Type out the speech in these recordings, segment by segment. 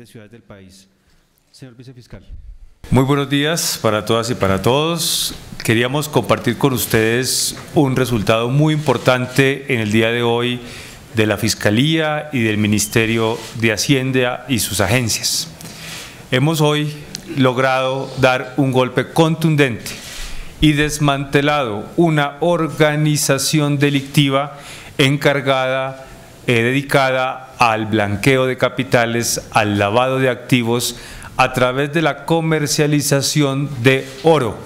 diferentes ciudades del país. Señor Vicefiscal. Muy buenos días para todas y para todos. Queríamos compartir con ustedes un resultado muy importante en el día de hoy de la Fiscalía y del Ministerio de Hacienda y sus agencias. Hemos hoy logrado dar un golpe contundente y desmantelado una organización delictiva encargada, dedicada al blanqueo de capitales, al lavado de activos a través de la comercialización de oro,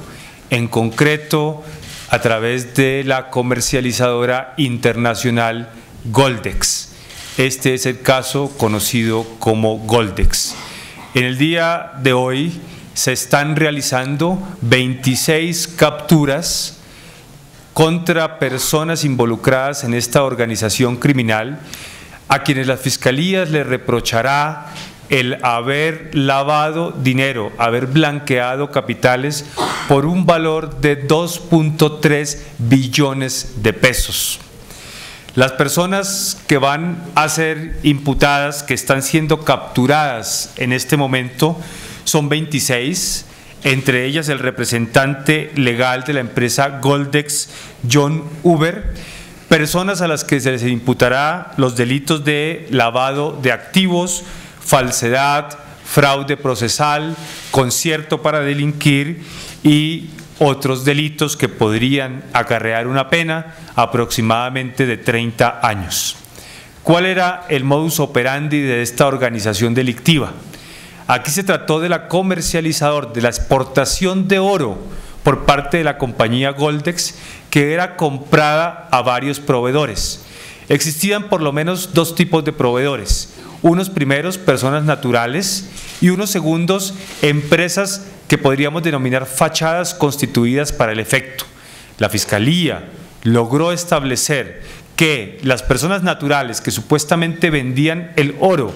en concreto a través de la comercializadora internacional Goldex. Este es el caso conocido como Goldex. En el día de hoy se están realizando 26 capturas contra personas involucradas en esta organización criminal, a quienes las fiscalías les reprochará el haber lavado dinero, haber blanqueado capitales por un valor de 2.3 billones de pesos. Las personas que van a ser imputadas, que están siendo capturadas en este momento, son 26, entre ellas el representante legal de la empresa Goldex, John Uber, personas a las que se les imputará los delitos de lavado de activos, falsedad, fraude procesal, concierto para delinquir y otros delitos que podrían acarrear una pena aproximadamente de 30 años. ¿Cuál era el modus operandi de esta organización delictiva? Aquí se trató de la comercializadora, de la exportación de oro por parte de la compañía Goldex, que era comprada a varios proveedores. Existían por lo menos dos tipos de proveedores. Unos primeros, personas naturales, y unos segundos, empresas que podríamos denominar fachadas constituidas para el efecto. La Fiscalía logró establecer que las personas naturales que supuestamente vendían el oro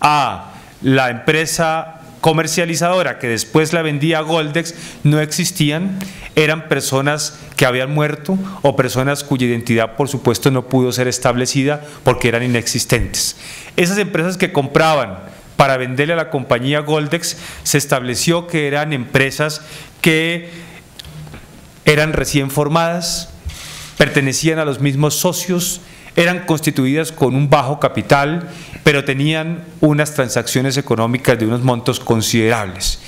a la empresa comercializadora que después la vendía a Goldex no existían, eran personas que habían muerto o personas cuya identidad por supuesto no pudo ser establecida porque eran inexistentes. Esas empresas que compraban para venderle a la compañía Goldex se estableció que eran empresas que eran recién formadas, pertenecían a los mismos socios, eran constituidas con un bajo capital, pero tenían unas transacciones económicas de unos montos considerables.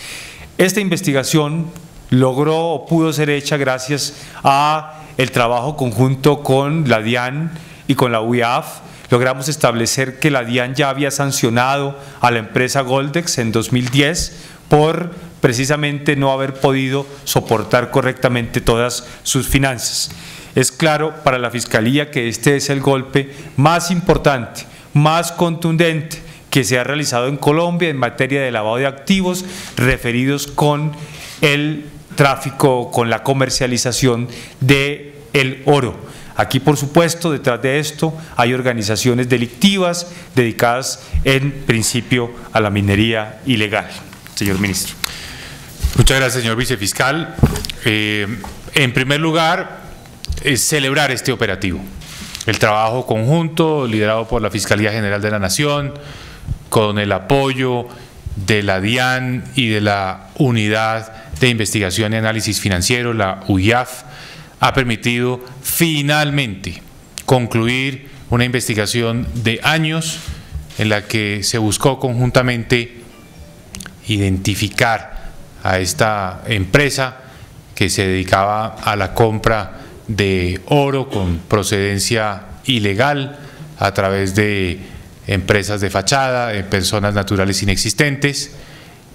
Esta investigación logró o pudo ser hecha gracias a el trabajo conjunto con la DIAN y con la UIAF. Logramos establecer que la DIAN ya había sancionado a la empresa Goldex en 2010 por precisamente no haber podido soportar correctamente todas sus finanzas. Es claro para la Fiscalía que este es el golpe más importante, más contundente que se ha realizado en Colombia en materia de lavado de activos referidos con el tráfico, con la comercialización del oro. Aquí, por supuesto, detrás de esto hay organizaciones delictivas dedicadas en principio a la minería ilegal. Señor Ministro. Muchas gracias, señor Vicefiscal. En primer lugar, celebrar este operativo. El trabajo conjunto liderado por la Fiscalía General de la Nación, con el apoyo de la DIAN y de la Unidad de Investigación y Análisis Financiero, la UIAF, ha permitido finalmente concluir una investigación de años en la que se buscó conjuntamente identificar a esta empresa que se dedicaba a la compra de oro con procedencia ilegal a través de empresas de fachada, de personas naturales inexistentes,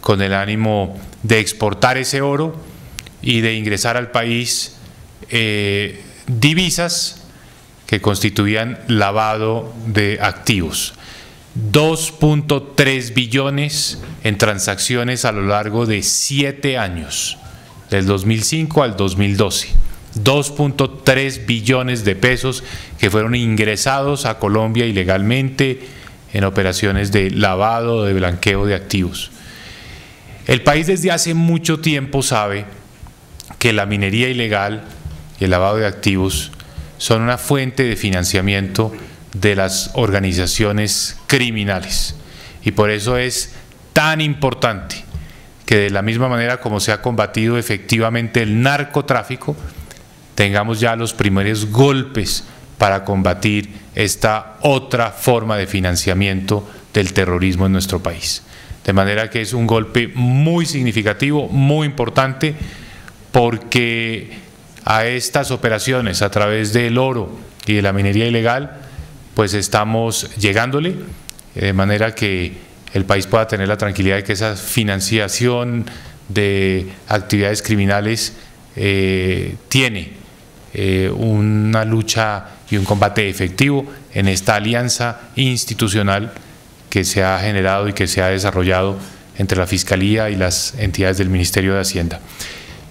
con el ánimo de exportar ese oro y de ingresar al país divisas que constituían lavado de activos. 2.3 billones en transacciones a lo largo de 7 años, del 2005 al 2012. 2.3 billones de pesos que fueron ingresados a Colombia ilegalmente en operaciones de lavado, de blanqueo de activos. El país desde hace mucho tiempo sabe que la minería ilegal y el lavado de activos son una fuente de financiamiento de las organizaciones criminales y por eso es tan importante que de la misma manera como se ha combatido efectivamente el narcotráfico, tengamos ya los primeros golpes para combatir esta otra forma de financiamiento del terrorismo en nuestro país. De manera que es un golpe muy significativo, muy importante, porque a estas operaciones a través del oro y de la minería ilegal, pues estamos llegándole, de manera que el país pueda tener la tranquilidad de que esa financiación de actividades criminales tiene una lucha y un combate efectivo en esta alianza institucional que se ha generado y que se ha desarrollado entre la Fiscalía y las entidades del Ministerio de Hacienda.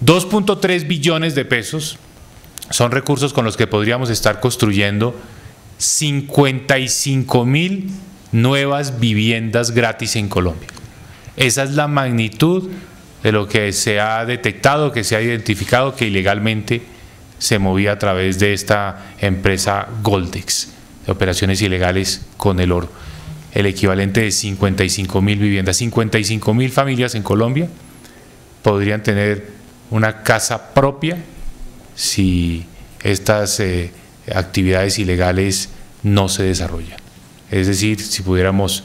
2.3 billones de pesos son recursos con los que podríamos estar construyendo 55.000 nuevas viviendas gratis en Colombia. Esa es la magnitud de lo que se ha detectado, que se ha identificado que ilegalmente se movía a través de esta empresa Goldex, de operaciones ilegales con el oro. El equivalente de 55.000 viviendas, 55.000 familias en Colombia podrían tener una casa propia si estas actividades ilegales no se desarrollan. Es decir, si pudiéramos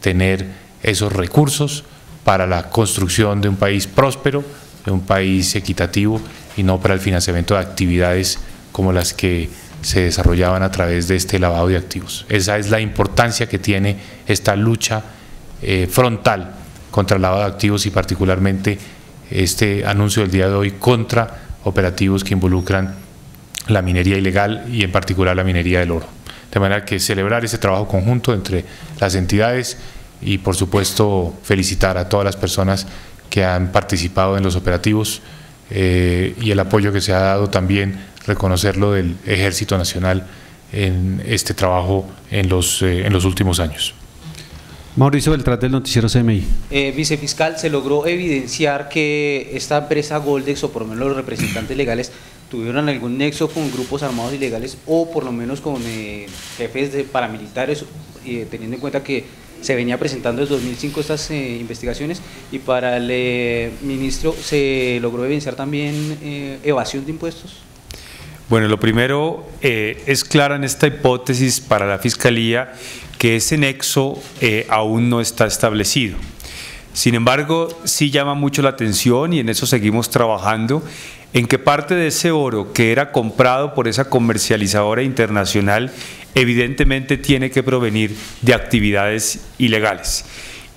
tener esos recursos para la construcción de un país próspero, de un país equitativo y no para el financiamiento de actividades como las que se desarrollaban a través de este lavado de activos. Esa es la importancia que tiene esta lucha frontal contra el lavado de activos y particularmente este anuncio del día de hoy contra operativos que involucran la minería ilegal y en particular la minería del oro. De manera que celebrar ese trabajo conjunto entre las entidades y por supuesto felicitar a todas las personas que han participado en los operativos y el apoyo que se ha dado también, reconocerlo del Ejército Nacional en este trabajo en los últimos años. Mauricio Beltrán del noticiero CMI. Vicefiscal, se logró evidenciar que esta empresa Goldex, o por lo menos los representantes legales, tuvieron algún nexo con grupos armados ilegales o por lo menos con jefes de paramilitares, teniendo en cuenta que se venía presentando desde 2005 estas investigaciones, y para el ministro, ¿se logró evidenciar también evasión de impuestos? Bueno, lo primero, es clara en esta hipótesis para la Fiscalía que ese nexo aún no está establecido. Sin embargo, sí llama mucho la atención, y en eso seguimos trabajando, en que parte de ese oro que era comprado por esa comercializadora internacional evidentemente tiene que provenir de actividades ilegales.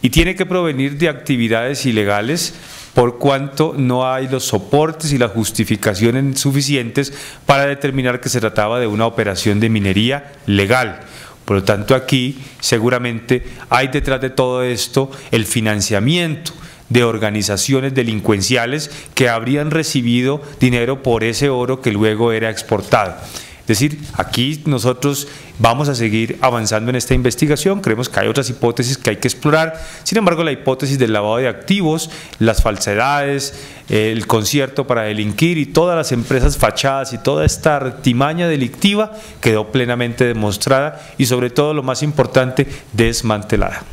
Y tiene que provenir de actividades ilegales por cuanto no hay los soportes y las justificaciones suficientes para determinar que se trataba de una operación de minería legal. Por lo tanto, aquí seguramente hay detrás de todo esto el financiamiento de organizaciones delincuenciales que habrían recibido dinero por ese oro que luego era exportado. Es decir, aquí nosotros vamos a seguir avanzando en esta investigación, creemos que hay otras hipótesis que hay que explorar. Sin embargo, la hipótesis del lavado de activos, las falsedades, el concierto para delinquir y todas las empresas fachadas y toda esta artimaña delictiva quedó plenamente demostrada y, sobre todo, lo más importante, desmantelada.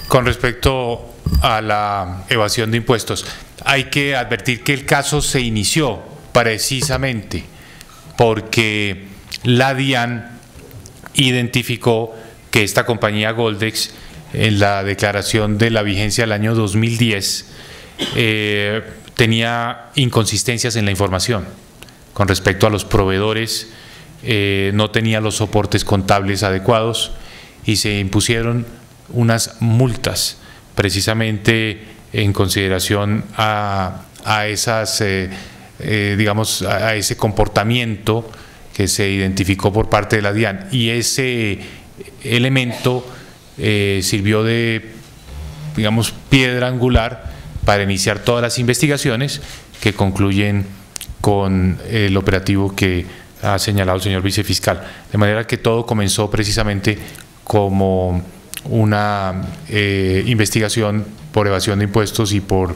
Con respecto a la evasión de impuestos, hay que advertir que el caso se inició precisamente porque la DIAN identificó que esta compañía Goldex, en la declaración de la vigencia del año 2010, tenía inconsistencias en la información con respecto a los proveedores, no tenía los soportes contables adecuados y se impusieron unas multas precisamente en consideración a esas digamos, a ese comportamiento que se identificó por parte de la DIAN, y ese elemento sirvió de, digamos, piedra angular para iniciar todas las investigaciones que concluyen con el operativo que ha señalado el señor vicefiscal. De manera que todo comenzó precisamente como una investigación por evasión de impuestos y por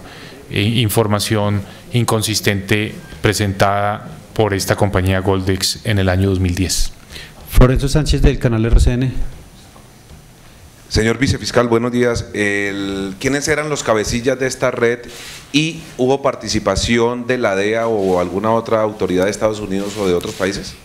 información inconsistente presentada por esta compañía Goldex en el año 2010. Florencio Sánchez del canal RCN. Señor vicefiscal, buenos días. ¿Quiénes eran los cabecillas de esta red y hubo participación de la DEA o alguna otra autoridad de Estados Unidos o de otros países?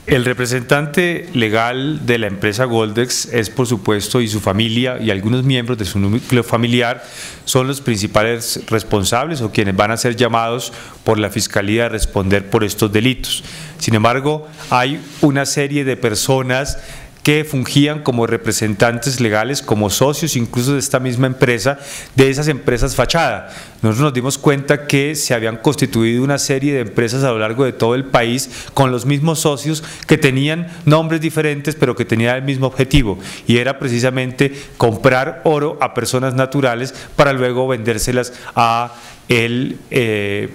El representante legal de la empresa Goldex es, por supuesto, y su familia y algunos miembros de su núcleo familiar son los principales responsables o quienes van a ser llamados por la Fiscalía a responder por estos delitos. Sin embargo, hay una serie de personas que fungían como representantes legales, como socios incluso de esta misma empresa, de esas empresas fachada. Nosotros nos dimos cuenta que se habían constituido una serie de empresas a lo largo de todo el país con los mismos socios que tenían nombres diferentes pero que tenían el mismo objetivo, y era precisamente comprar oro a personas naturales para luego vendérselas a el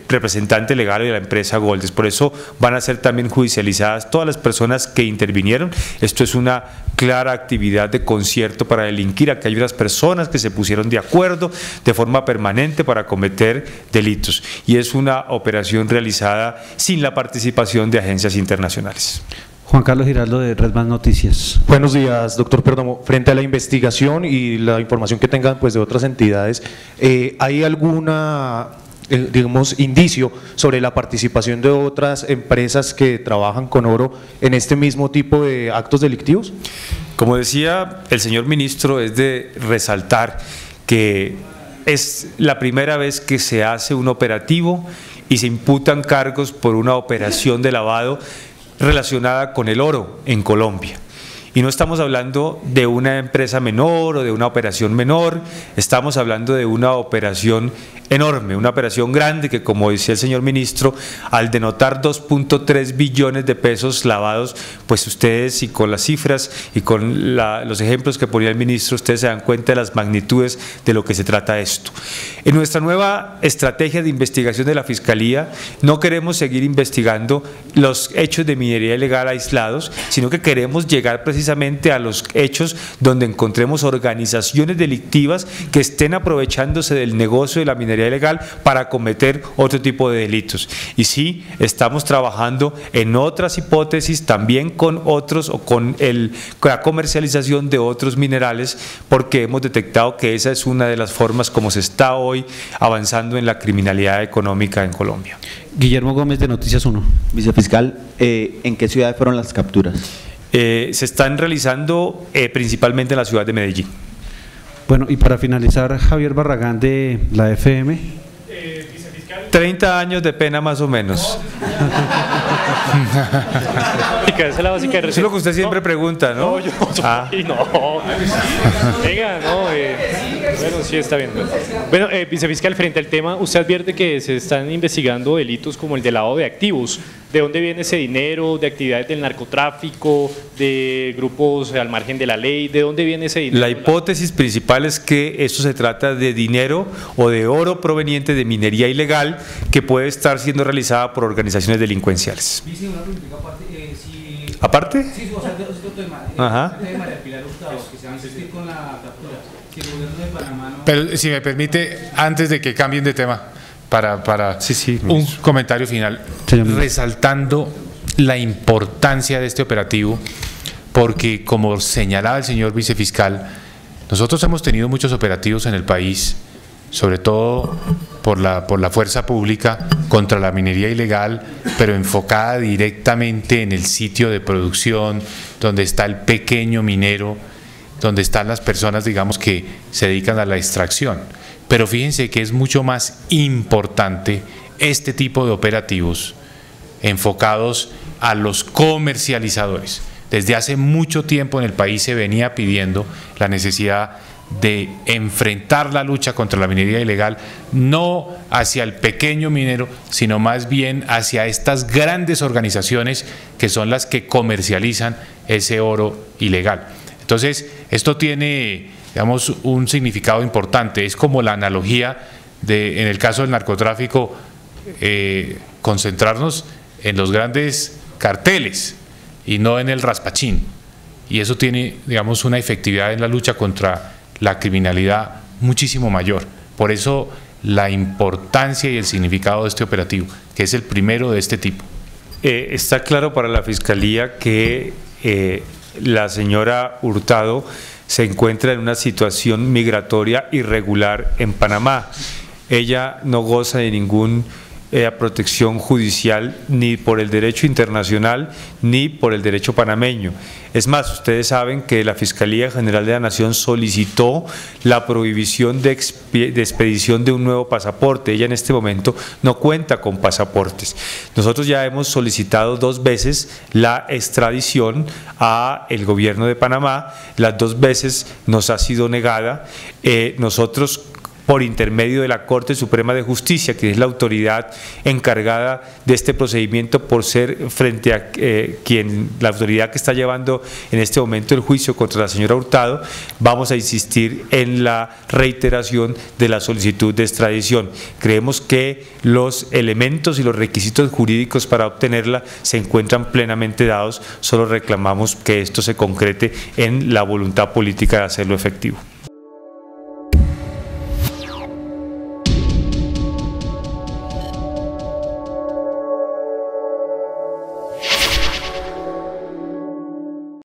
representante legal de la empresa Goldex. Por eso van a ser también judicializadas todas las personas que intervinieron. Esto es una clara actividad de concierto para delinquir. Aquí hay unas personas que se pusieron de acuerdo de forma permanente para cometer delitos, y es una operación realizada sin la participación de agencias internacionales. Juan Carlos Giraldo, de Red Más Noticias. Buenos días, doctor Perdomo. Frente a la investigación y la información que tengan pues de otras entidades, ¿hay alguna, digamos, indicio sobre la participación de otras empresas que trabajan con oro en este mismo tipo de actos delictivos? Como decía el señor ministro, es de resaltar que es la primera vez que se hace un operativo y se imputan cargos por una operación de lavado relacionada con el oro en Colombia. Y no estamos hablando de una empresa menor o de una operación menor, estamos hablando de una operación enorme, una operación grande que, como decía el señor ministro, al denotar 2.3 billones de pesos lavados, pues ustedes, y con las cifras y con los ejemplos que ponía el ministro, ustedes se dan cuenta de las magnitudes de lo que se trata esto. En nuestra nueva estrategia de investigación de la Fiscalía no queremos seguir investigando los hechos de minería ilegal aislados, sino que queremos llegar precisamente a los hechos donde encontremos organizaciones delictivas que estén aprovechándose del negocio de la minería ilegal para cometer otro tipo de delitos. Y sí, estamos trabajando en otras hipótesis también con otros, o con la comercialización de otros minerales, porque hemos detectado que esa es una de las formas como se está hoy avanzando en la criminalidad económica en Colombia. Guillermo Gómez, de Noticias 1. Vicefiscal, ¿en qué ciudades fueron las capturas? Se están realizando principalmente en la ciudad de Medellín. Bueno, y para finalizar, Javier Barragán, de la FM. 30 años de pena más o menos. Esa es la básica de Eso es lo que usted siempre pregunta, ¿no? No, yo no. Venga, no. Bueno, sí, está bien. Bueno, vicefiscal, frente al tema, usted advierte que se están investigando delitos como el de lavado de activos. ¿De dónde viene ese dinero? ¿De actividades del narcotráfico? ¿De grupos al margen de la ley? ¿De dónde viene ese dinero? La hipótesis principal es que esto se trata de dinero o de oro proveniente de minería ilegal que puede estar siendo realizada por organizaciones delincuenciales. ¿Aparte? Sí, o sea, ajá. Pero si me permite, antes de que cambien de tema, para un comentario final, resaltando la importancia de este operativo, porque como señalaba el señor vicefiscal, nosotros hemos tenido muchos operativos en el país, sobre todo por la fuerza pública contra la minería ilegal, pero enfocada directamente en el sitio de producción, donde está el pequeño minero, donde están las personas, digamos, que se dedican a la extracción. Pero fíjense que es mucho más importante este tipo de operativos enfocados a los comercializadores. Desde hace mucho tiempo en el país se venía pidiendo la necesidad de enfrentar la lucha contra la minería ilegal, no hacia el pequeño minero, sino más bien hacia estas grandes organizaciones que son las que comercializan ese oro ilegal. Entonces, esto tiene, digamos, un significado importante. Es como la analogía de, en el caso del narcotráfico, concentrarnos en los grandes carteles y no en el raspachín. Y eso tiene, digamos, una efectividad en la lucha contra la criminalidad muchísimo mayor. Por eso la importancia y el significado de este operativo, que es el primero de este tipo. Está claro para la Fiscalía que la señora Hurtado se encuentra en una situación migratoria irregular en Panamá. Ella no goza de ninguna protección judicial ni por el derecho internacional ni por el derecho panameño. Es más, ustedes saben que la Fiscalía General de la Nación solicitó la prohibición de expedición de un nuevo pasaporte. Ella en este momento no cuenta con pasaportes. Nosotros ya hemos solicitado 2 veces la extradición a el gobierno de Panamá, las 2 veces nos ha sido negada. Nosotros, por intermedio de la Corte Suprema de Justicia, que es la autoridad encargada de este procedimiento por ser frente a la autoridad que está llevando en este momento el juicio contra la señora Hurtado, vamos a insistir en la reiteración de la solicitud de extradición. Creemos que los elementos y los requisitos jurídicos para obtenerla se encuentran plenamente dados, solo reclamamos que esto se concrete en la voluntad política de hacerlo efectivo.